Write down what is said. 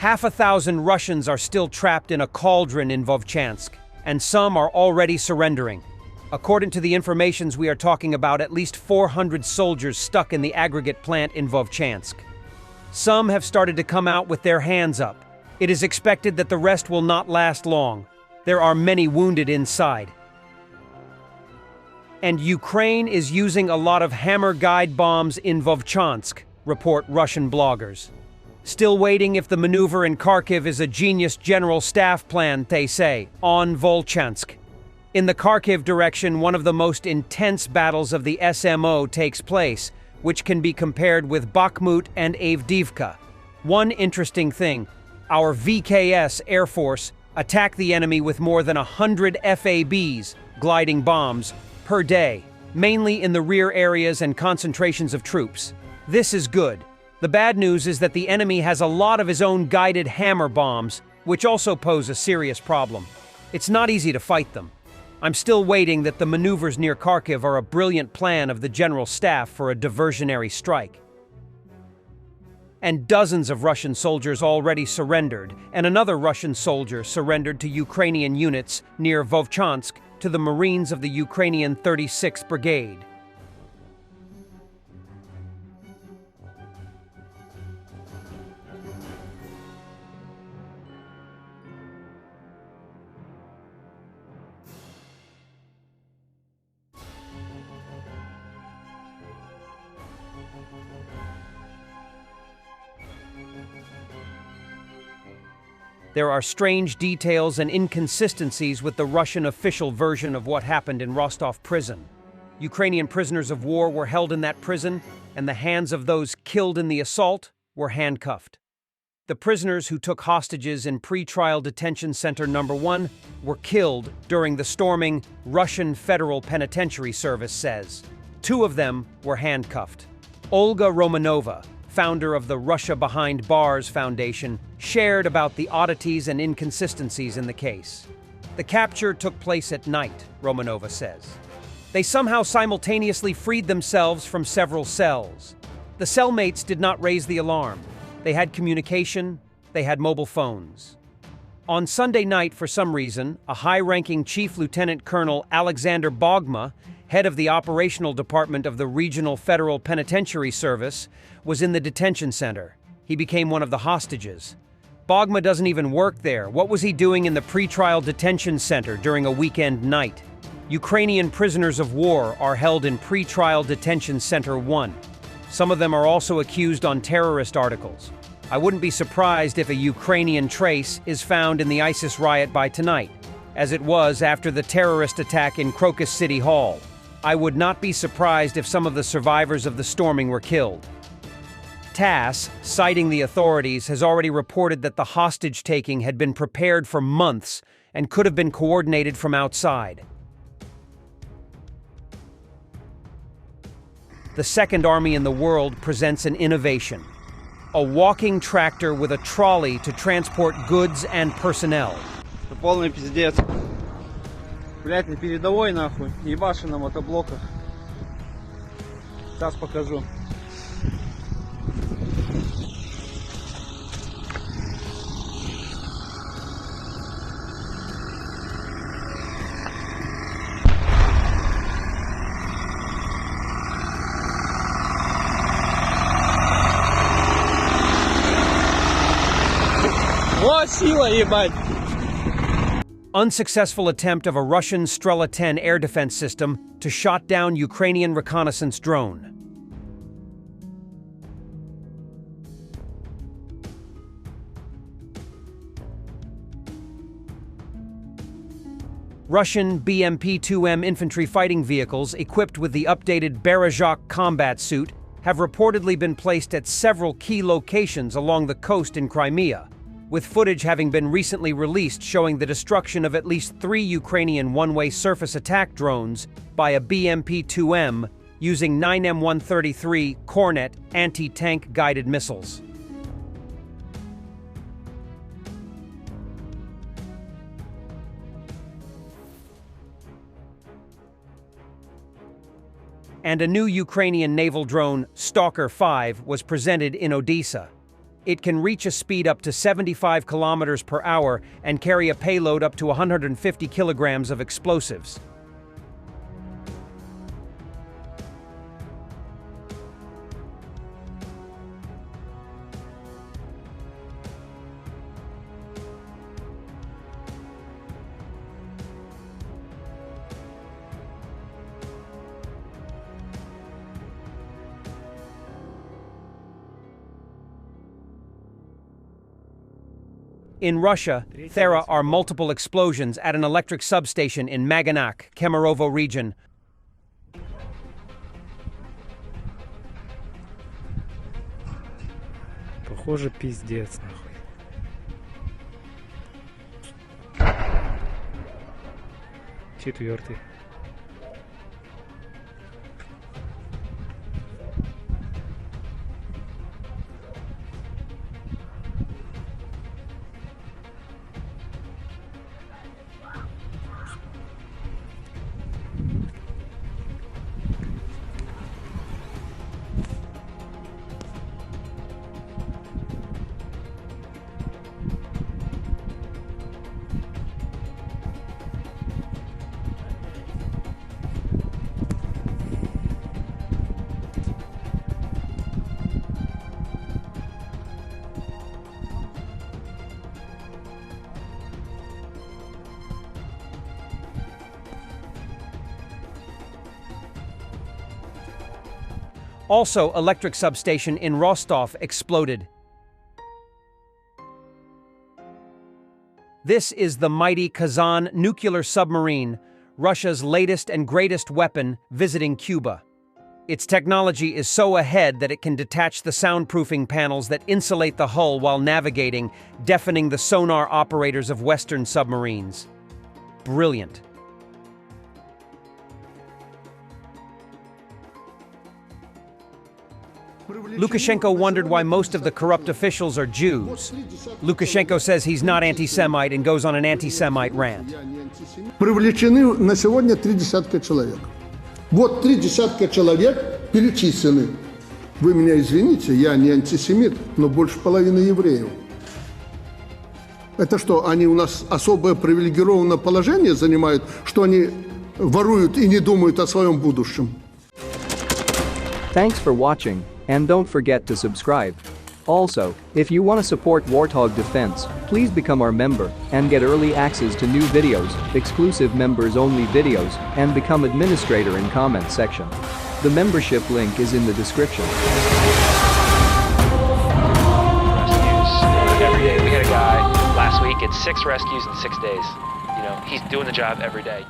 500 Russians are still trapped in a cauldron in Vovchansk, and some are already surrendering. According to the informations we are talking about, at least 400 soldiers stuck in the aggregate plant in Vovchansk. Some have started to come out with their hands up. It is expected that the rest will not last long. There are many wounded inside. And Ukraine is using a lot of hammer guide bombs in Vovchansk, report Russian bloggers. Still waiting if the maneuver in Kharkiv is a genius general staff plan, they say, on Vochansk. In the Kharkiv direction, one of the most intense battles of the SMO takes place, which can be compared with Bakhmut and Avdiivka. One interesting thing, our VKS Air Force attacked the enemy with more than 100 FABs, gliding bombs, per day, mainly in the rear areas and concentrations of troops. This is good. The bad news is that the enemy has a lot of his own guided hammer bombs, which also pose a serious problem. It's not easy to fight them. I'm still waiting that the maneuvers near Kharkiv are a brilliant plan of the general staff for a diversionary strike. And dozens of Russian soldiers already surrendered, and another Russian soldier surrendered to Ukrainian units near Vovchansk to the Marines of the Ukrainian 36th Brigade. There are strange details and inconsistencies with the Russian official version of what happened in Rostov prison. Ukrainian prisoners of war were held in that prison, and the hands of those killed in the assault were handcuffed. The prisoners who took hostages in pre-trial detention center number 1 were killed during the storming, Russian Federal Penitentiary Service says. 2 of them were handcuffed. Olga Romanova, founder of the Russia Behind Bars Foundation, shared about the oddities and inconsistencies in the case. The capture took place at night, Romanova says. They somehow simultaneously freed themselves from several cells. The cellmates did not raise the alarm. They had communication, they had mobile phones. On Sunday night, for some reason, a high-ranking Chief Lieutenant Colonel Alexander Bogma, head of the operational department of the Regional Federal Penitentiary Service, was in the detention center. He became one of the hostages. Bogma doesn't even work there. What was he doing in the pretrial detention center during a weekend night? Ukrainian prisoners of war are held in pretrial detention center 1. Some of them are also accused on terrorist articles. I wouldn't be surprised if a Ukrainian trace is found in the ISIS riot by tonight, as it was after the terrorist attack in Crocus City Hall. I would not be surprised if some of the survivors of the storming were killed. TASS, citing the authorities, has already reported that the hostage-taking had been prepared for months and could have been coordinated from outside. The Second Army in the world presents an innovation: a walking tractor with a trolley to transport goods and personnel. Полный пиздец. Блять, на передовой нахуй. Ебаши на мотоблоках. Сейчас покажу. О, сила, ебать! Unsuccessful attempt of a Russian Strela-10 air defense system to shot down Ukrainian reconnaissance drone. Russian BMP-2M infantry fighting vehicles equipped with the updated Berezhak combat suit have reportedly been placed at several key locations along the coast in Crimea, with footage having been recently released showing the destruction of at least 3 Ukrainian one-way surface attack drones by a BMP-2M using 9M133 Kornet anti-tank guided missiles. And a new Ukrainian naval drone, Stalker 5, was presented in Odessa. It can reach a speed up to 75 kilometers per hour and carry a payload up to 150 kilograms of explosives. In Russia, there are multiple explosions at an electric substation in Maganak, Kemerovo region. Похоже, пиздец, нахуй. Четвертый. Also, electric substation in Rostov exploded. This is the mighty Kazan nuclear submarine, Russia's latest and greatest weapon, visiting Cuba. Its technology is so ahead that it can detach the soundproofing panels that insulate the hull while navigating, deafening the sonar operators of Western submarines. Brilliant. Lukashenko wondered why most of the corrupt officials are Jews. Lukashenko says he's not anti-Semite and goes on an anti-Semite rant. Привлечены на сегодня 30 человек. Вот 30 человек перечислены. Вы меня извините, я не антисемит, но больше половины евреев. Это что, они у нас особое привилегированное положение занимают, что они воруют и не думают о своем будущем? Thanks for watching, and don't forget to subscribe. Also, if you want to support Warthog Defense, please become our member and get early access to new videos, exclusive members-only videos, and become administrator in comment section. The membership link is in the description. Rescues every day. We had a guy last week, it's 6 rescues in 6 days. You know, he's doing the job every day.